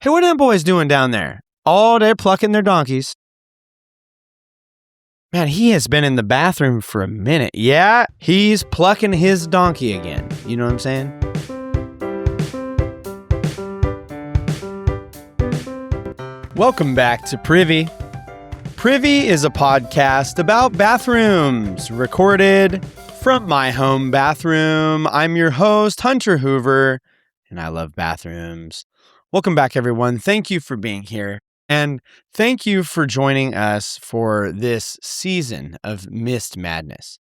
Hey, what are them boys doing down there? Oh, they're plucking their donkeys. Man, he has been in the bathroom for a minute. Yeah, he's plucking his donkey again. You know what I'm saying? Welcome back to Privy. Privy is a podcast about bathrooms, recorded from my home bathroom. I'm your host, Hunter Hoover, and I love bathrooms. Welcome back, everyone. Thank you for being here. And thank you for joining us for this season of Mist Madness.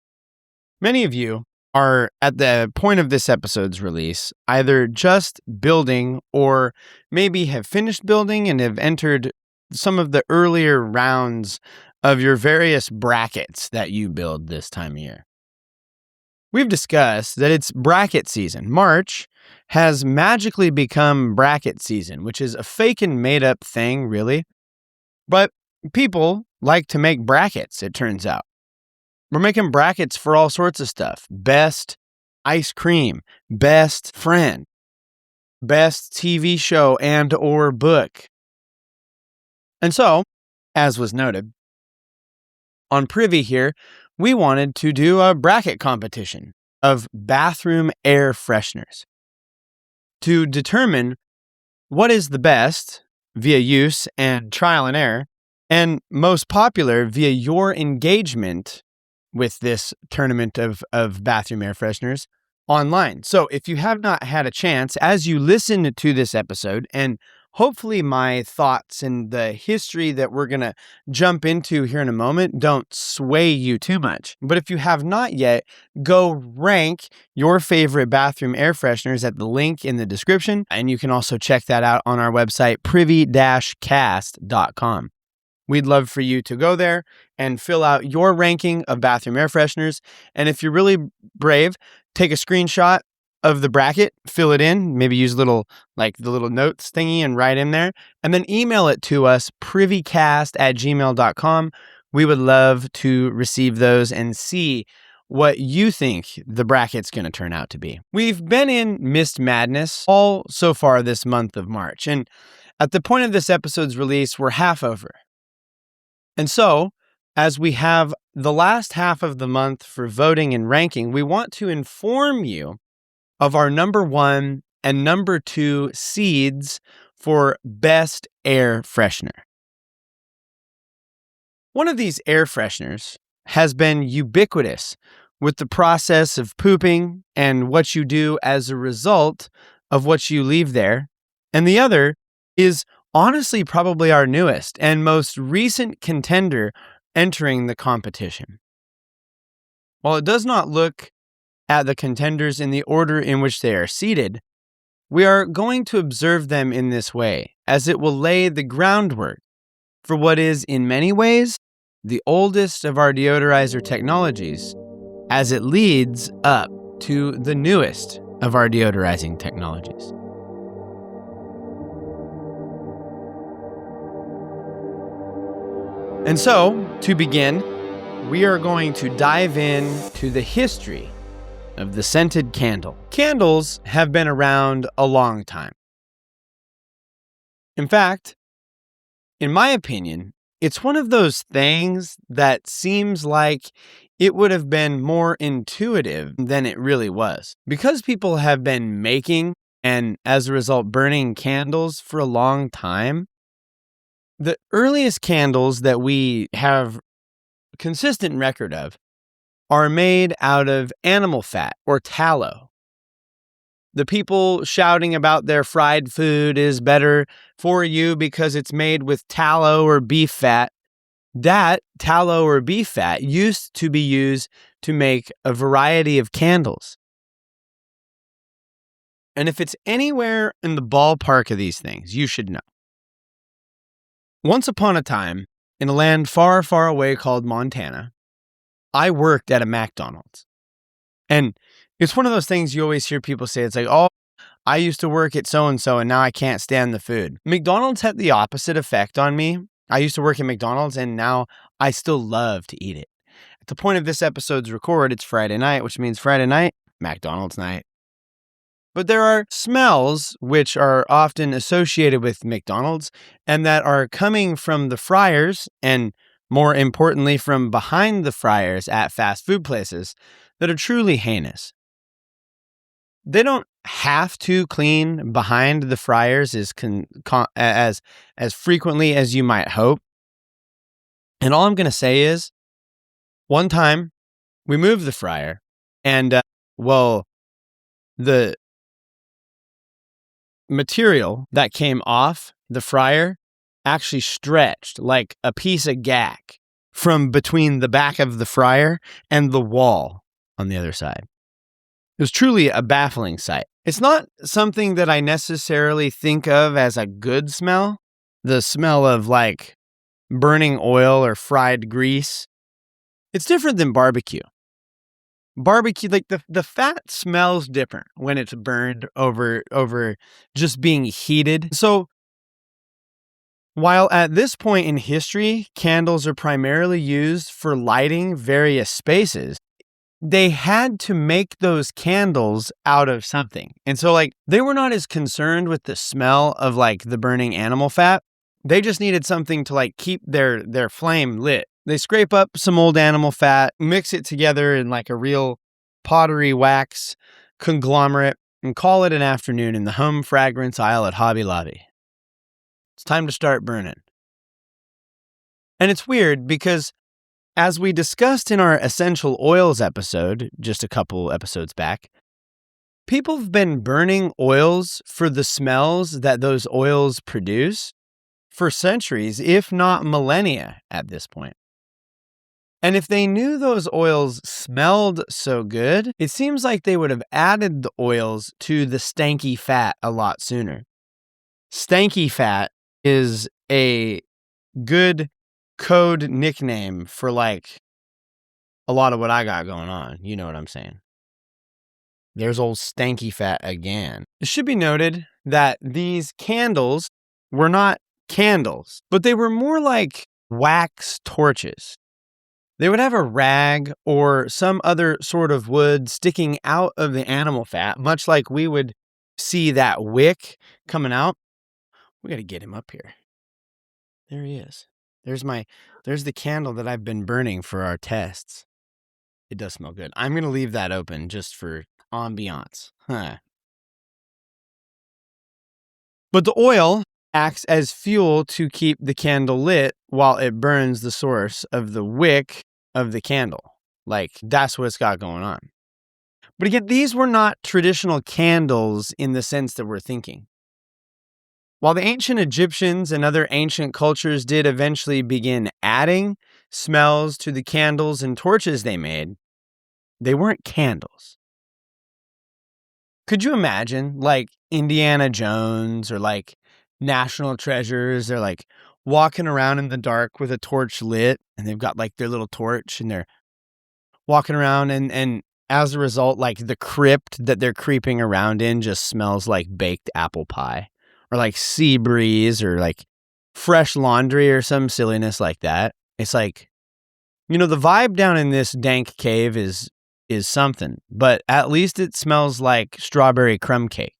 Many of you are at the point of this episode's release, either just building or maybe have finished building and have entered some of the earlier rounds of your various brackets that you build this time of year. We've discussed that it's bracket season. March has magically become bracket season, which is a fake and made up thing, really. But people like to make brackets, it turns out. We're making brackets for all sorts of stuff. Best ice cream, best friend, best TV show and or book. And so, as was noted, on Privy here, we wanted to do a bracket competition of bathroom air fresheners to determine what is the best via use and trial and error, and most popular via your engagement with this tournament of bathroom air fresheners online. So if you have not had a chance, as you listen to this episode, and hopefully my thoughts and the history that we're going to jump into here in a moment don't sway you too much. But if you have not yet, go rank your favorite bathroom air fresheners at the link in the description. And you can also check that out on our website, privy-cast.com. We'd love for you to go there and fill out your ranking of bathroom air fresheners. And if you're really brave, take a screenshot of the bracket, fill it in, maybe use the little notes thingy and write in there, and then email it to us, privycast@gmail.com. We would love to receive those and see what you think the bracket's going to turn out to be. We've been in Mist Madness all so far this month of March, and at the point of this episode's release, we're half over. And so, as we have the last half of the month for voting and ranking, we want to inform you of our number 1 and number 2 seeds for best air freshener. One of these air fresheners has been ubiquitous with the process of pooping and what you do as a result of what you leave there. And the other is honestly probably our newest and most recent contender entering the competition. While it does not look at the contenders in the order in which they are seated, we are going to observe them in this way, as it will lay the groundwork for what is, in many ways, the oldest of our deodorizer technologies, as it leads up to the newest of our deodorizing technologies. And so, to begin, we are going to dive into the history of the scented candle. Candles have been around a long time. In fact, in my opinion, it's one of those things that seems like it would have been more intuitive than it really was. Because people have been making and, as a result, burning candles for a long time, the earliest candles that we have consistent record of are made out of animal fat or tallow. The people shouting about their fried food is better for you because it's made with tallow or beef fat. That tallow or beef fat used to be used to make a variety of candles. And if it's anywhere in the ballpark of these things, you should know. Once upon a time, in a land far, far away called Montana, I worked at a McDonald's. And it's one of those things you always hear people say. It's like, oh, I used to work at so-and-so and now I can't stand the food. McDonald's had the opposite effect on me. I used to work at McDonald's and now I still love to eat it. At the point of this episode's record, it's Friday night, which means Friday night, McDonald's night. But there are smells which are often associated with McDonald's and that are coming from the fryers and, more importantly, from behind the fryers at fast food places that are truly heinous. They don't have to clean behind the fryers as frequently as you might hope. And all I'm going to say is, one time we moved the fryer and, the material that came off the fryer actually stretched like a piece of gack from between the back of the fryer and the wall on the other side. It was truly a baffling sight. It's not something that I necessarily think of as a good smell. The smell of like burning oil or fried grease. It's different than barbecue. Barbecue, like the fat smells different when it's burned over just being heated. So while at this point in history, candles are primarily used for lighting various spaces, they had to make those candles out of something. And so like they were not as concerned with the smell of like the burning animal fat. They just needed something to like keep their flame lit. They scrape up some old animal fat, mix it together in like a real pottery wax conglomerate, and call it an afternoon in the home fragrance aisle at Hobby Lobby. It's time to start burning. And it's weird because, as we discussed in our essential oils episode, just a couple episodes back, people have been burning oils for the smells that those oils produce for centuries, if not millennia at this point. And if they knew those oils smelled so good, it seems like they would have added the oils to the stanky fat a lot sooner. Stanky fat is a good code nickname for like a lot of what I got going on. You know what I'm saying? There's old stanky fat again. It should be noted that these candles were not candles, but they were more like wax torches. They would have a rag or some other sort of wood sticking out of the animal fat, much like we would see that wick coming out. We got to get him up here. There he is. There's the candle that I've been burning for our tests. It does smell good. I'm going to leave that open just for ambiance. But the oil acts as fuel to keep the candle lit while it burns the source of the wick of the candle. Like, that's what it's got going on. But again, these were not traditional candles in the sense that we're thinking. While the ancient Egyptians and other ancient cultures did eventually begin adding smells to the candles and torches they made, they weren't candles. Could you imagine, like, Indiana Jones or, like, National Treasures? They're, like, walking around in the dark with a torch lit, and they've got, like, their little torch, and they're walking around, and as a result, like, the crypt that they're creeping around in just smells like baked apple pie, or, like, sea breeze, or, like, fresh laundry, or some silliness like that. It's like, you know, the vibe down in this dank cave is something, but at least it smells like strawberry crumb cake.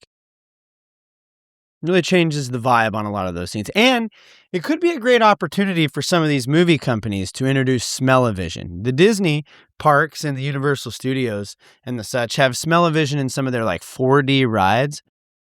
It really changes the vibe on a lot of those scenes. And it could be a great opportunity for some of these movie companies to introduce smell-o-vision. The Disney parks and the Universal Studios and the such have smell-o-vision in some of their like 4D rides.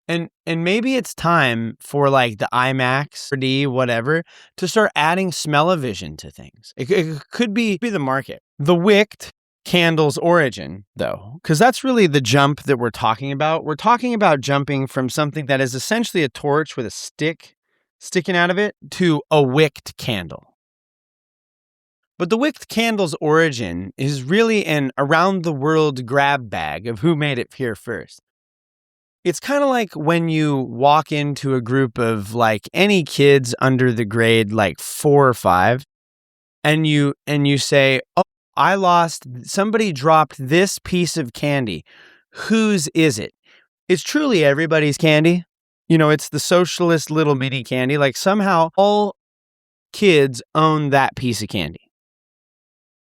And maybe it's time for like the IMAX, 4D, whatever, to start adding smell-o-vision to things. It could be the market. The wicked candle's origin, though, because that's really the jump that we're talking about. We're talking about jumping from something that is essentially a torch with a stick sticking out of it to a wicked candle. But the wicked candle's origin is really an around-the-world grab bag of who made it here first. It's kind of like when you walk into a group of like any kids under the grade like 4 or 5, and you say, "Oh, somebody dropped this piece of candy. Whose is it?" It's truly everybody's candy. You know, it's the socialist little mini candy. Like somehow all kids own that piece of candy.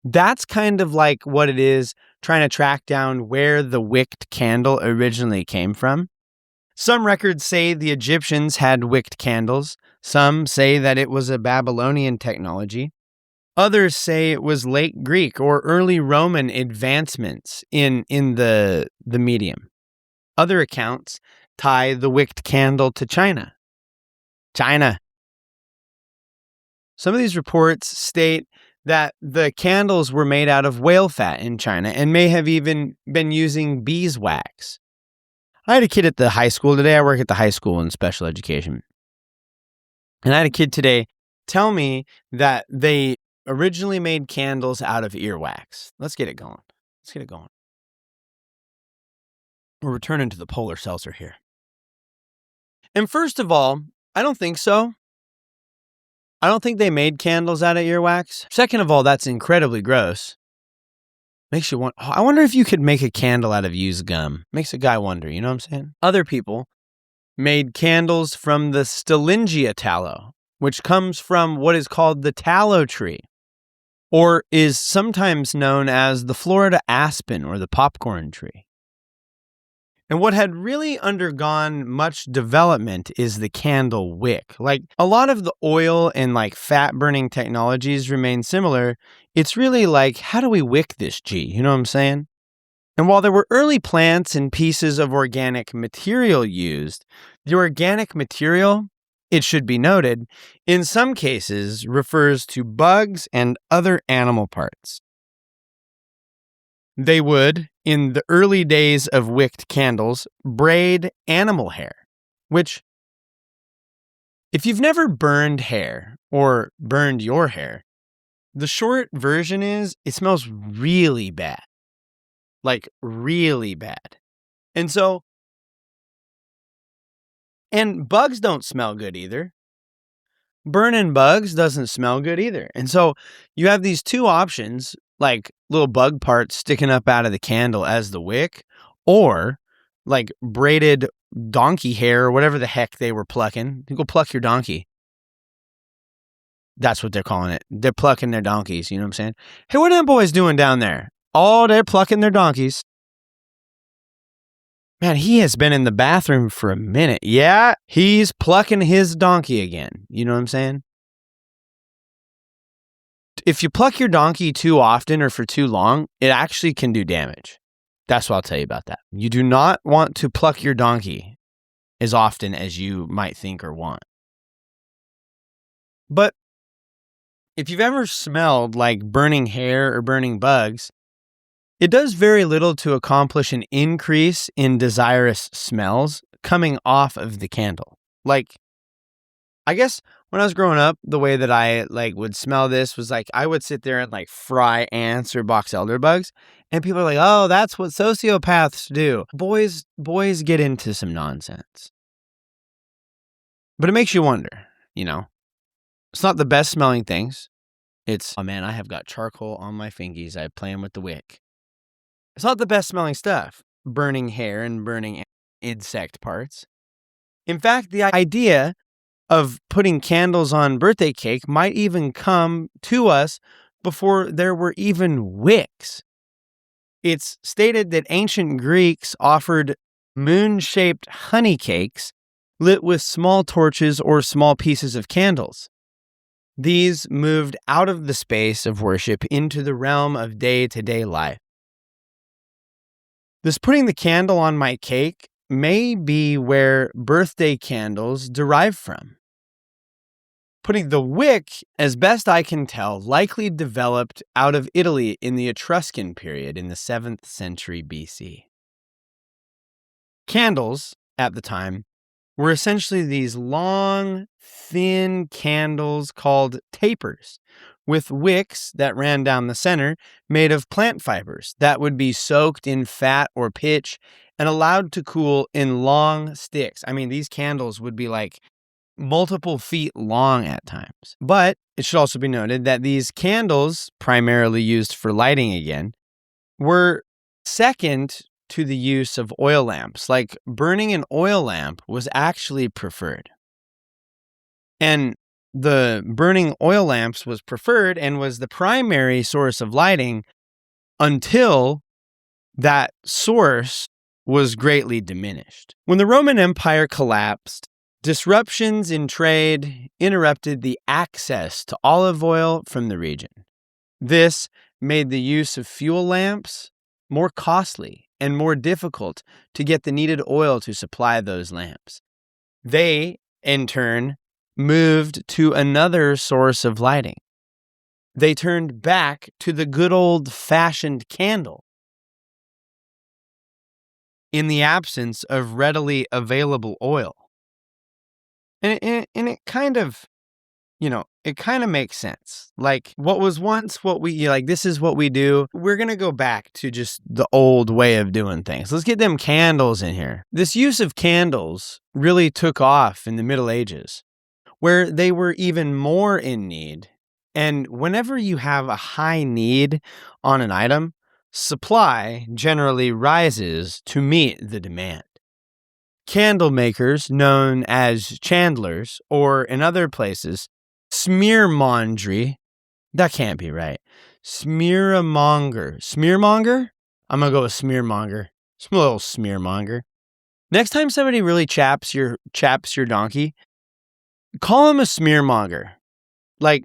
That's kind of like what it is trying to track down where the wicked candle originally came from. Some records say the Egyptians had wicked candles. Some say that it was a Babylonian technology. Others say it was late Greek or early Roman advancements in the medium. Other accounts tie the wicked candle to China. Some of these reports state that the candles were made out of whale fat in China and may have even been using beeswax. I had a kid at the high school today. I work at the high school in special education. And I had a kid today tell me that they originally made candles out of earwax. Let's get it going. We're returning to the polar seltzer here. And first of all, I don't think so. I don't think they made candles out of earwax. Second of all, that's incredibly gross. Makes you want. I wonder if you could make a candle out of used gum. Makes a guy wonder, you know what I'm saying? Other people made candles from the Stellingia tallow, which comes from what is called the tallow tree, or is sometimes known as the Florida aspen or the popcorn tree. And what had really undergone much development is the candle wick. Like a lot of the oil and fat burning technologies remain similar. It's really like, how do we wick this G? You know what I'm saying? And while there were early plants and pieces of organic material used, the organic material, it should be noted, in some cases refers to bugs and other animal parts. They would, in the early days of wicked candles, braid animal hair, which, if you've never burned hair or burned your hair, the short version is it smells really bad. Like really bad. And bugs don't smell good either. Burning bugs doesn't smell good either. And so you have these two options, like little bug parts sticking up out of the candle as the wick, or like braided donkey hair or whatever the heck they were plucking. You go pluck your donkey. That's what they're calling it. They're plucking their donkeys, you know what I'm saying? Hey, what are them boys doing down there? Oh, they're plucking their donkeys. Man, he has been in the bathroom for a minute. Yeah, he's plucking his donkey again. You know what I'm saying? If you pluck your donkey too often or for too long, it actually can do damage. That's what I'll tell you about that. You do not want to pluck your donkey as often as you might think or want. But if you've ever smelled like burning hair or burning bugs, it does very little to accomplish an increase in desirous smells coming off of the candle. Like, I guess when I was growing up, the way that I would smell this was I would sit there and fry ants or box elder bugs, and people are like, "Oh, that's what sociopaths do." Boys get into some nonsense. But it makes you wonder, you know. It's not the best smelling things. It's, oh man, I have got charcoal on my fingies. I'm playing with the wick. It's not the best smelling stuff, burning hair and burning insect parts. In fact, the idea of putting candles on birthday cake might even come to us before there were even wicks. It's stated that ancient Greeks offered moon-shaped honey cakes lit with small torches or small pieces of candles. These moved out of the space of worship into the realm of day-to-day life. This putting the candle on my cake may be where birthday candles derive from. Putting the wick, as best I can tell, likely developed out of Italy in the Etruscan period in the 7th century BC. Candles, at the time, were essentially these long, thin candles called tapers, with wicks that ran down the center made of plant fibers that would be soaked in fat or pitch and allowed to cool in long sticks. I mean, these candles would be multiple feet long at times. But it should also be noted that these candles, primarily used for lighting again, were second to the use of oil lamps. Burning an oil lamp was actually preferred. And the burning oil lamps was preferred and was the primary source of lighting until that source was greatly diminished. When the Roman Empire collapsed, disruptions in trade interrupted the access to olive oil from the region. This made the use of fuel lamps more costly and more difficult to get the needed oil to supply those lamps. They, in turn, moved to another source of lighting. They turned back to the good old-fashioned candle. In the absence of readily available oil. And it kind of, it kind of makes sense. Like what was once what this is what we do. We're going to go back to just the old way of doing things. Let's get them candles in here. This use of candles really took off in the Middle Ages, where they were even more in need. And whenever you have a high need on an item, supply generally rises to meet the demand. Candle makers, known as chandlers, or in other places, smearmongry. That can't be right. Smearmonger. Smearmonger? I'm going to go with smearmonger. Some little smearmonger. Next time somebody really chaps your donkey, call him a smearmonger. Like,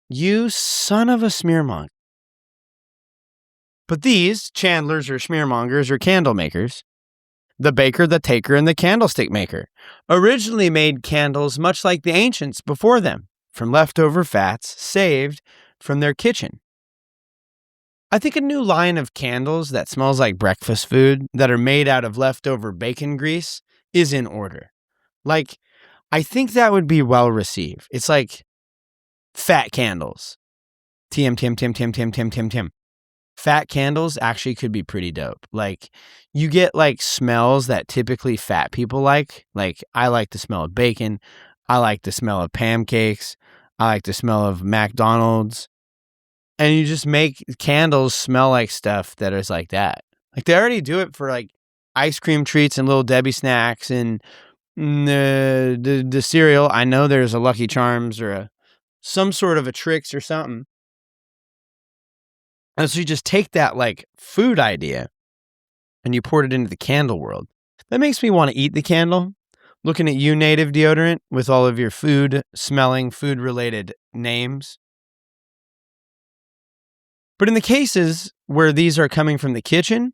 you son of a smearmonger. But these chandlers or smearmongers or candle makers, the baker, the taker, and the candlestick maker, originally made candles much like the ancients before them, from leftover fats saved from their kitchen. I think a new line of candles that smells like breakfast food that are made out of leftover bacon grease is in order. Like, I think that would be well received. It's like fat candles. TM. Fat candles actually could be pretty dope. Like, you get like smells that typically fat people like. Like, I like the smell of bacon. I like the smell of pancakes. I like the smell of McDonald's. And you just make candles smell like stuff that is like that. Like, they already do it for like ice cream treats and Little Debbie snacks and the cereal. I know there's a Lucky Charms or some sort of a Trix or something. And so you just take that like food idea and you pour it into the candle world. That makes me want to eat the candle. Looking at you, Native Deodorant, with all of your food-related names. But in the cases where these are coming from the kitchen,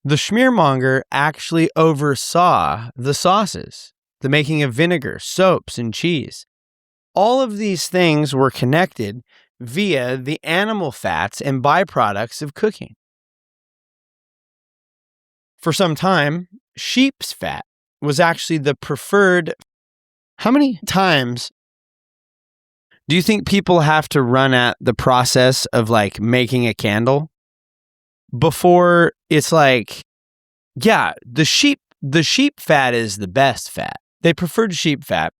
the schmearmonger actually oversaw the sauces, the making of vinegar, soaps, and cheese. All of these things were connected via the animal fats and byproducts of cooking. For some time, sheep's fat was actually the preferred. How many times do you think people have to run at the process of like making a candle before it's like, yeah, the sheep fat is the best fat. They preferred sheep fat,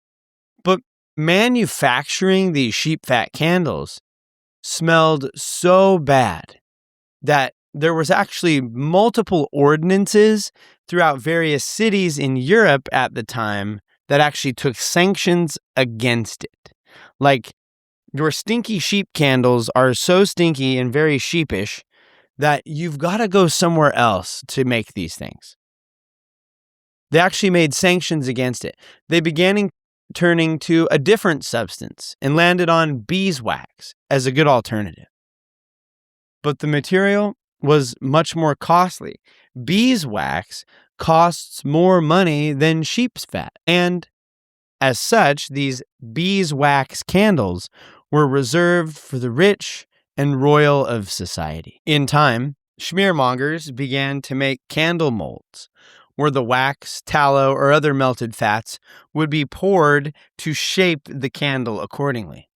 but manufacturing these sheep fat candles smelled so bad that there was actually multiple ordinances throughout various cities in Europe at the time that actually took sanctions against it. Like, your stinky sheep candles are so stinky and very sheepish that you've got to go somewhere else to make these things. They actually made sanctions against it. They began turning to a different substance and landed on beeswax as a good alternative. But the material was much more costly. Beeswax costs more money than sheep's fat. And as such, these beeswax candles were reserved for the rich and royal of society. In time, schmearmongers began to make candle molds, where the wax, tallow, or other melted fats would be poured to shape the candle accordingly.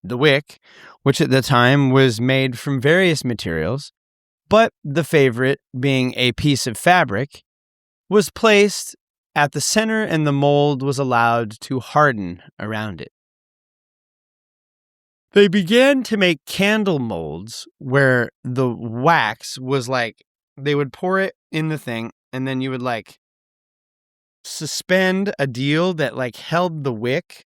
The wick, which at the time was made from various materials, but the favorite being a piece of fabric, was placed at the center and the mold was allowed to harden around it. They began to make candle molds where the wax was like, they would pour it in the thing, and then you would like suspend a deal that like held the wick.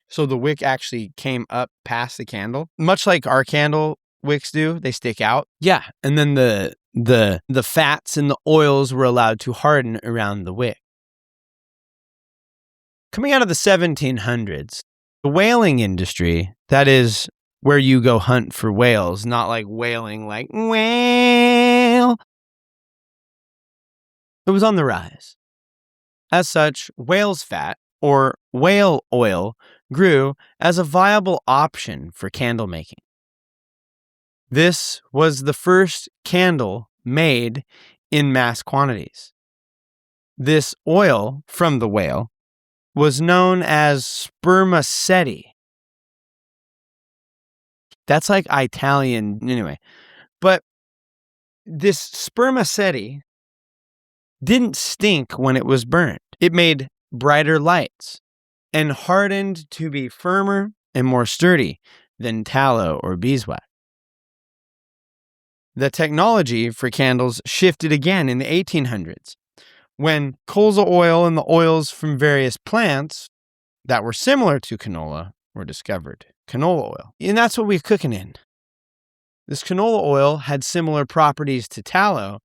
So the wick actually came up past the candle, much like our candle wicks do. They stick out. Yeah. And then the The fats and the oils were allowed to harden around the wick. Coming out of the 1700s, the whaling industry, that is where you go hunt for whales, not like whaling like whale, it was on the rise. As such, whale's fat, or whale oil, grew as a viable option for candle making. This was the first candle made in mass quantities. This oil from the whale was known as spermaceti. That's like Italian, anyway. But this spermaceti didn't stink when it was burnt. It made brighter lights and hardened to be firmer and more sturdy than tallow or beeswax. The technology for candles shifted again in the 1800s when colza oil and the oils from various plants that were similar to canola were discovered. Canola oil. And that's what we're cooking in. This canola oil had similar properties to tallow,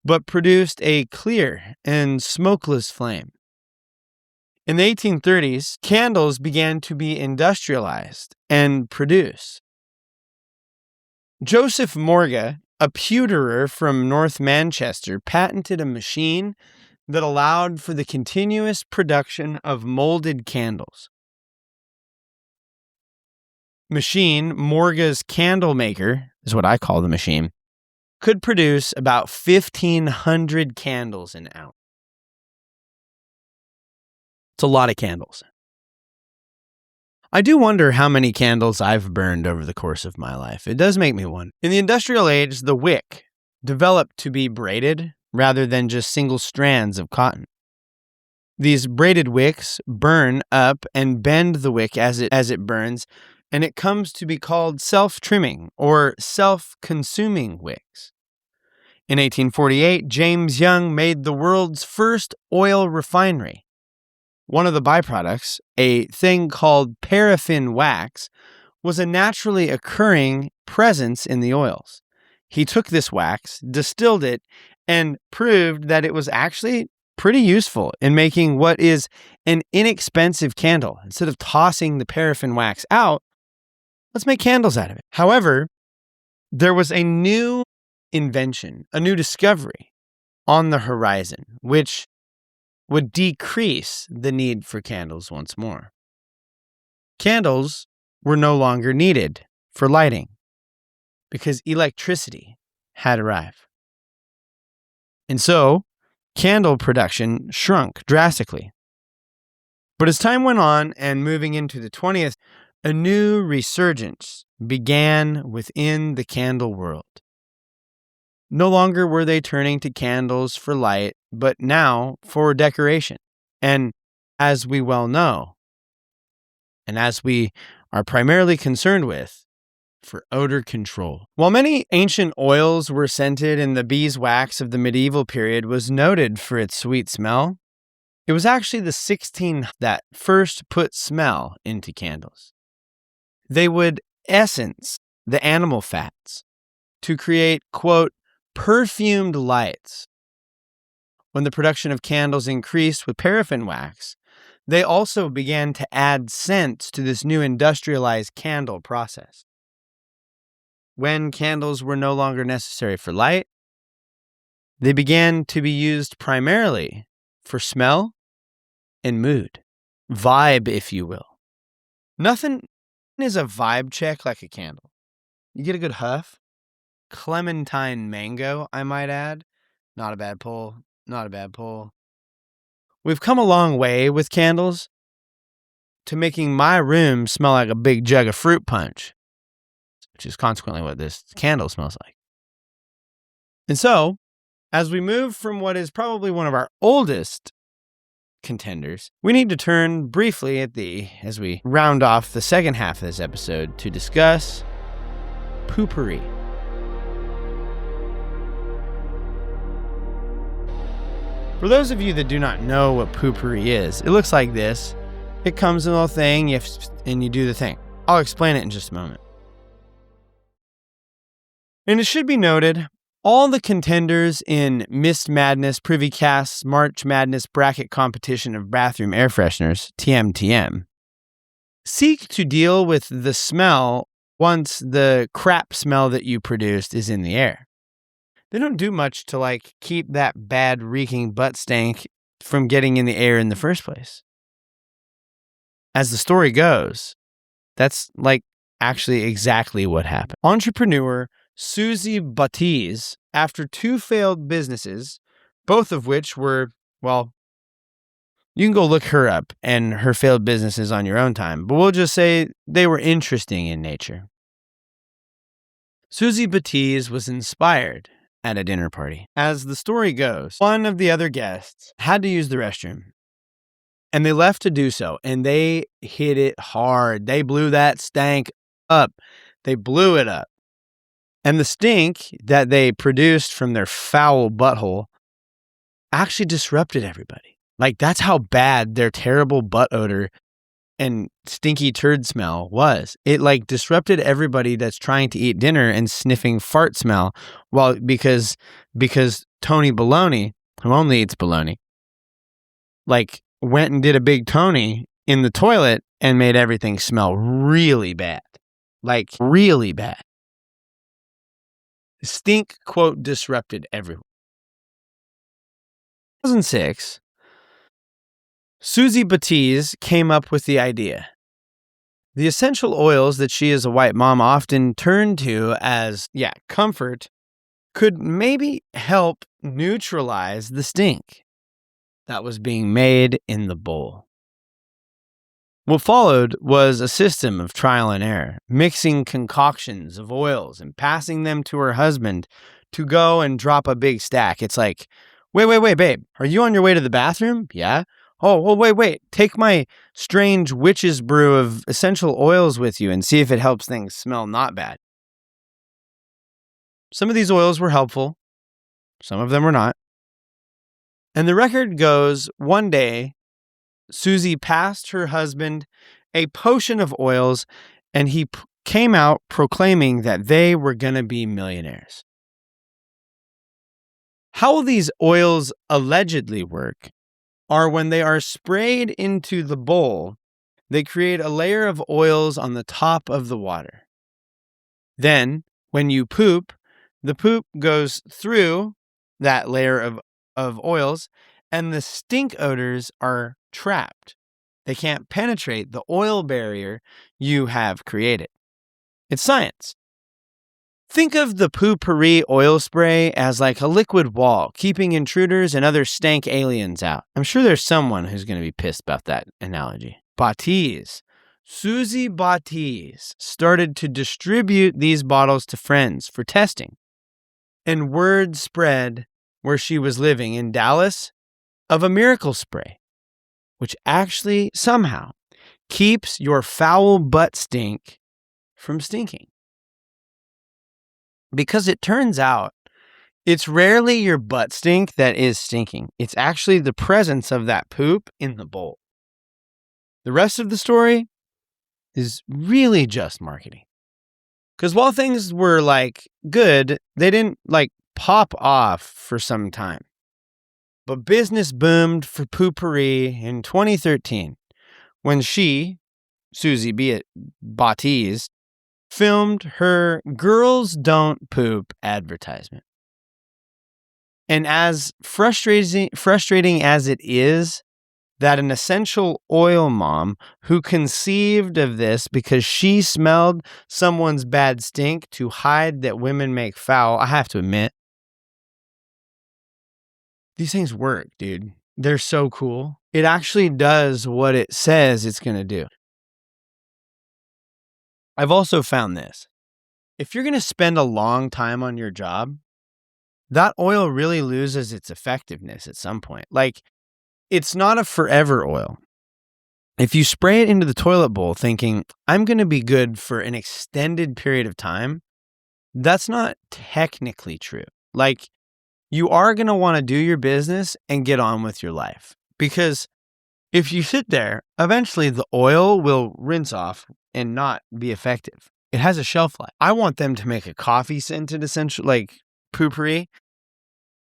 but produced a clear and smokeless flame. In the 1830s, candles began to be industrialized and produced. Joseph Morga, a pewterer from North Manchester, patented a machine that allowed for the continuous production of molded candles. Machine, Morga's candle maker, is what I call the machine, could produce about 1,500 candles an hour. It's a lot of candles. I do wonder how many candles I've burned over the course of my life. It does make me wonder. In the industrial age, the wick developed to be braided rather than just single strands of cotton. These braided wicks burn up and bend the wick as it burns, and it comes to be called self-trimming or self-consuming wicks. In 1848, James Young made the world's first oil refinery. One of the byproducts, a thing called paraffin wax, was a naturally occurring presence in the oils. He took this wax, distilled it, and proved that it was actually pretty useful in making what is an inexpensive candle. Instead of tossing the paraffin wax out, let's make candles out of it. However, there was a new invention, a new discovery on the horizon, which would decrease the need for candles once more. Candles were no longer needed for lighting because electricity had arrived. And so, candle production shrunk drastically. But as time went on and moving into the 20th, a new resurgence began within the candle world. No longer were they turning to candles for light, but now for decoration. And as we well know, and as we are primarily concerned with, for odor control. While many ancient oils were scented and the beeswax of the medieval period was noted for its sweet smell, it was actually the 1600s that first put smell into candles. They would essence the animal fats to create, quote, perfumed lights. When the production of candles increased with paraffin wax, they also began to add scents to this new industrialized candle process. When candles were no longer necessary for light, they began to be used primarily for smell and mood. Vibe, if you will. Nothing is a vibe check like a candle. You get a good huff. Clementine mango, I might add. Not a bad pull. Not a bad pull. We've come a long way with candles to making my room smell like a big jug of fruit punch, which is consequently what this candle smells like. And so, as we move from what is probably one of our oldest contenders, we need to turn briefly as we round off the second half of this episode, to discuss Poopourri. For those of you that do not know what Poopourri is, it looks like this. It comes in a little thing, and you do the thing. I'll explain it in just a moment. And it should be noted All the contenders in Mist Madness Privy Cast's March Madness bracket competition of bathroom air fresheners, TMTM, seek to deal with the smell once the crap smell that you produced is in the air. They don't do much to keep that bad reeking butt stank from getting in the air in the first place. As the story goes, that's actually exactly what happened. Entrepreneur Susie Baptiste, after 2 failed businesses, both of which were, well, you can go look her up and her failed businesses on your own time, but we'll just say they were interesting in nature. Susie Baptiste was inspired at a dinner party. As the story goes, one of the other guests had to use the restroom, and they left to do so, and they hit it hard. They blew that stank up. They blew it up. And the stink that they produced from their foul butthole actually disrupted everybody. That's how bad their terrible butt odor and stinky turd smell was. It disrupted everybody that's trying to eat dinner and sniffing fart smell because Tony Baloney, who only eats bologna, went and did a big Tony in the toilet and made everything smell really bad. Really bad. Stink, quote, disrupted everyone. 2006, Susie Baptiste came up with the idea. The essential oils that she as a white mom often turned to as, comfort, could maybe help neutralize the stink that was being made in the bowl. What followed was a system of trial and error, mixing concoctions of oils and passing them to her husband to go and drop a big stack. It's like, wait, babe, are you on your way to the bathroom? Yeah. Oh, wait, take my strange witch's brew of essential oils with you and see if it helps things smell not bad. Some of these oils were helpful. Some of them were not. And the record goes, one day, Susie passed her husband a potion of oils, and he came out proclaiming that they were going to be millionaires. How these oils allegedly work are when they are sprayed into the bowl, they create a layer of oils on the top of the water. Then, when you poop, the poop goes through that layer of oils, and the stink odors are trapped. They can't penetrate the oil barrier you have created. It's science. Think of the Poopourri oil spray as a liquid wall, keeping intruders and other stank aliens out. I'm sure there's someone who's going to be pissed about that analogy. Susie Baptiste started to distribute these bottles to friends for testing. And word spread where she was living in Dallas of a miracle spray, which actually somehow keeps your foul butt stink from stinking. Because it turns out it's rarely your butt stink that is stinking. It's actually the presence of that poop in the bowl. The rest of the story is really just marketing. Because while things were good, they didn't pop off for some time. But business boomed for Poopourri in 2013 when she, Susie Baptiste, filmed her Girls Don't Poop advertisement. And as frustrating as it is that an essential oil mom who conceived of this because she smelled someone's bad stink to hide that women make foul, I have to admit, these things work, dude. They're so cool. It actually does what it says it's going to do. I've also found this. If you're going to spend a long time on your job, that oil really loses its effectiveness at some point. It's not a forever oil. If you spray it into the toilet bowl thinking, I'm going to be good for an extended period of time, that's not technically true. You are going to want to do your business and get on with your life. Because if you sit there, eventually the oil will rinse off and not be effective. It has a shelf life. I want them to make a coffee scented essential, Poopourri.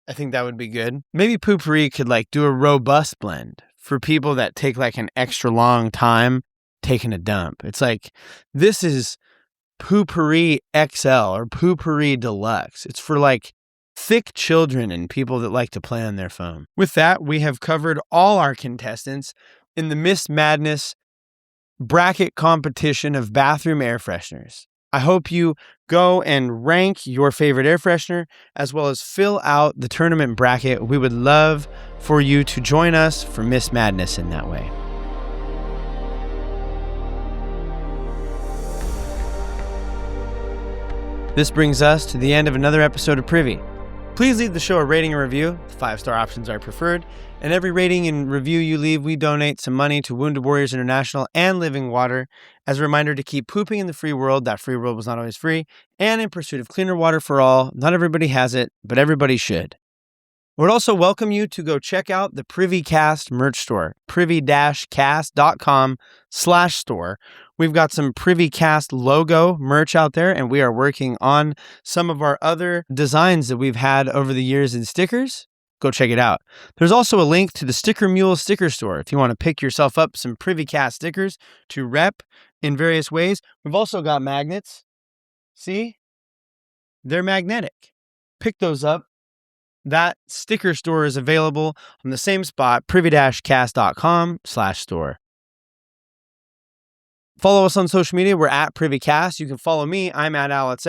I think that would be good. Maybe Poopourri could do a robust blend for people that take an extra long time taking a dump. It's this is Poopourri XL or Poopourri Deluxe. It's for thick children and people that like to play on their phone. With that, we have covered all our contestants in the Miss Madness bracket competition of bathroom air fresheners. I hope you go and rank your favorite air freshener as well as fill out the tournament bracket. We would love for you to join us for Miss Madness in that way. This brings us to the end of another episode of Privy. Please leave the show a rating and review. The 5-star options are preferred. And every rating and review you leave, we donate some money to Wounded Warriors International and Living Water as a reminder to keep pooping in the free world. That free world was not always free. And in pursuit of cleaner water for all. Not everybody has it, but everybody should. I would also welcome you to go check out the PrivyCast merch store, privy-cast.com/store. We've got some PrivyCast logo merch out there, and we are working on some of our other designs that we've had over the years in stickers. Go check it out. There's also a link to the Sticker Mule sticker store if you want to pick yourself up some PrivyCast stickers to rep in various ways. We've also got magnets. See? They're magnetic. Pick those up. That sticker store is available on the same spot, privy-cast.com/store. Follow us on social media. We're at PrivyCast. You can follow me. I'm at Alex.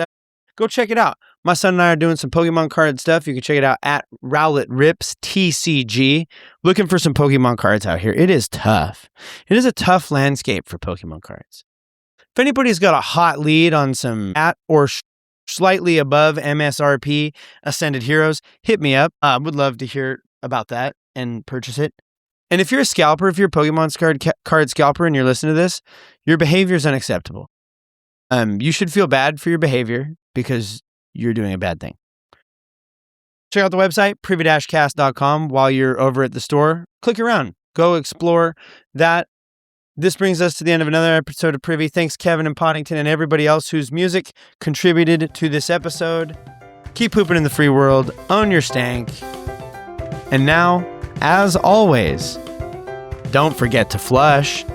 Go check it out. My son and I are doing some Pokemon card stuff. You can check it out at Rowlet Rips TCG. Looking for some Pokemon cards out here. It is tough. It is a tough landscape for Pokemon cards. If anybody's got a hot lead on some at or slightly above MSRP Ascended Heroes, hit me up. I would love to hear about that and purchase it. And if you're a scalper, if you're a Pokemon card scalper and you're listening to this, your behavior is unacceptable. You should feel bad for your behavior because you're doing a bad thing. Check out the website, privy-cast.com. While you're over at the store, click around. Go explore that. This brings us to the end of another episode of Privy. Thanks, Kevin and Poddington, and everybody else whose music contributed to this episode. Keep pooping in the free world. Own your stank. And now, as always, don't forget to flush.